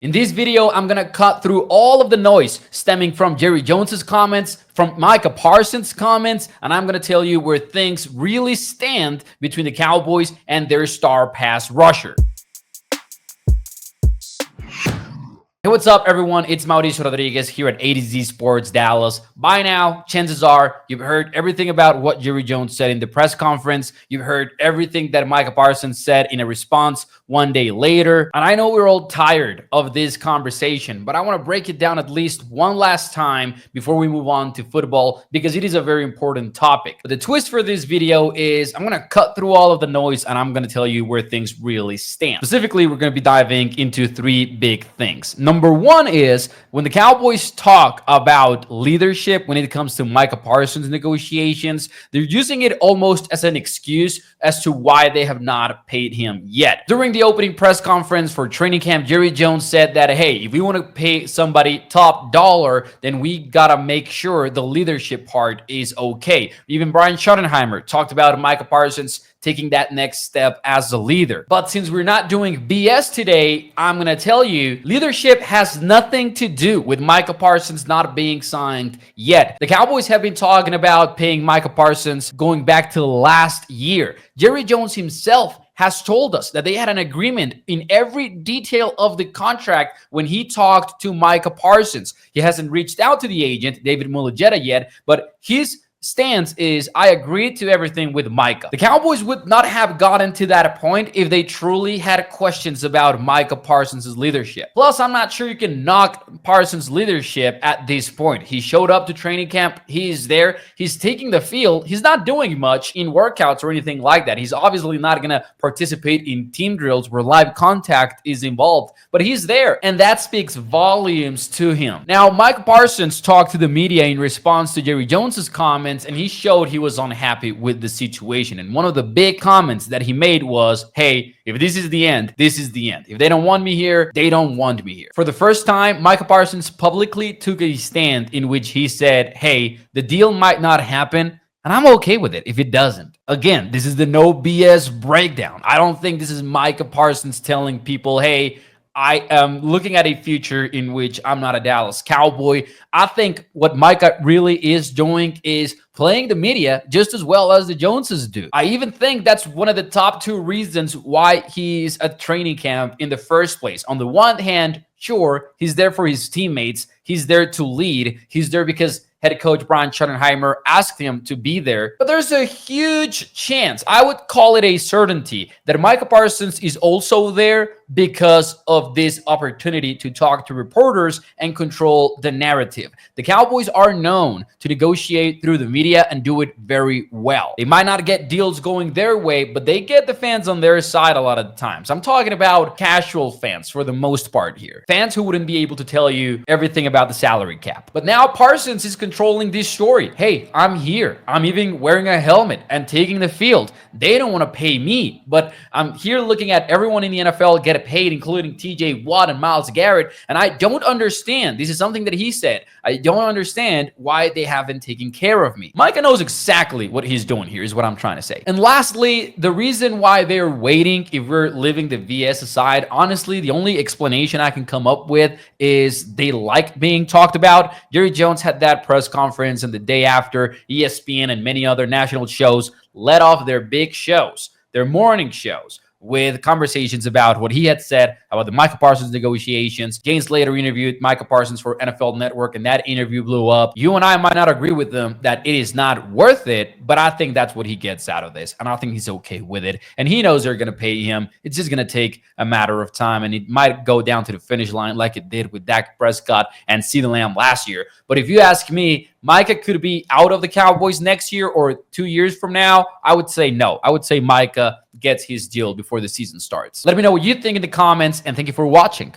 In this video, I'm gonna cut through all of the noise stemming from Jerry Jones's comments, from Micah Parsons' comments, and I'm gonna tell you where things really stand between the Cowboys and their star pass rusher. Hey, what's up, everyone? It's Mauricio Rodriguez here at A to Z Sports Dallas. By now, chances are you've heard everything about what Jerry Jones said in the press conference. You've heard everything that Micah Parsons said in a response one day later. And I know we're all tired of this conversation, but I want to break it down at least one last time before we move on to football because it is a very important topic. But the twist for this video is I'm going to cut through all of the noise and I'm going to tell you where things really stand. Specifically, we're going to be diving into three big things. Number one is when the Cowboys talk about leadership when it comes to Micah Parsons negotiations, they're using it almost as an excuse as to why they have not paid him yet. During the opening press conference for training camp, Jerry Jones said that, hey, if we want to pay somebody top dollar, then we got to make sure the leadership part is okay. Even Brian Schottenheimer talked about Micah Parsons taking that next step as a leader. But since we're not doing BS today, I'm going to tell you, leadership has nothing to do with Micah Parsons not being signed yet. The Cowboys have been talking about paying Micah Parsons going back to last year. Jerry Jones himself has told us that they had an agreement in every detail of the contract when he talked to Micah Parsons. He hasn't reached out to the agent, David Mulugeta, yet, but his stance is I agreed to everything with Micah. The Cowboys would not have gotten to that point if they truly had questions about Micah Parsons' leadership. Plus, I'm not sure you can knock Parsons' leadership at this point. He showed up to training camp. He's there. He's taking the field. He's not doing much in workouts or anything like that. He's obviously not going to participate in team drills where live contact is involved, but he's there, and that speaks volumes to him. Now, Micah Parsons talked to the media in response to Jerry Jones's comments, and he showed he was unhappy with the situation. And one of the big comments that he made was, hey, if this is the end, this is the end. If they don't want me here, they don't want me here. For the first time, Micah Parsons publicly took a stand in which he said, hey, the deal might not happen, and I'm okay with it if it doesn't. Again, this is the no BS breakdown. I don't think this is Micah Parsons telling people, hey, I am looking at a future in which I'm not a Dallas Cowboy. I think what Micah really is doing is playing the media just as well as the Joneses do. I even think that's one of the top two reasons why he's at training camp in the first place. On the one hand, sure, he's there for his teammates. He's there to lead. He's there because head coach Brian Schottenheimer asked him to be there. But there's a huge chance, I would call it a certainty, that Micah Parsons is also there because of this opportunity to talk to reporters and control the narrative. The Cowboys are known to negotiate through the media and do it very well. They might not get deals going their way, but they get the fans on their side a lot of the times. I'm talking about casual fans for the most part here. Fans who wouldn't be able to tell you everything about the salary cap. But now Parsons is controlling this story. Hey, I'm here. I'm even wearing a helmet and taking the field. They don't want to pay me, but I'm here looking at everyone in the NFL get paid, including TJ Watt and Myles Garrett, and I don't understand. This is something that he said. I don't understand why they haven't taken care of me. Micah knows exactly what he's doing here, is what I'm trying to say. And lastly, the reason why they're waiting, if we're leaving the VS aside, honestly, the only explanation I can come up with is they like being talked about. Jerry Jones had that press conference, and the day after, ESPN and many other national shows let off their big shows, their morning shows, with conversations about what he had said about the Micah Parsons negotiations. James later interviewed Micah Parsons for NFL Network, and that interview blew up. You and I might not agree with them that it is not worth it, but I think that's what he gets out of this, and I think he's okay with it. And he knows they're going to pay him. It's just going to take a matter of time, and it might go down to the finish line like it did with Dak Prescott and CeeDee Lamb last year. But if you ask me, Micah could be out of the Cowboys next year or 2 years from now, I would say no. I would say Micah gets his deal before the season starts. Let me know what you think in the comments, and thank you for watching.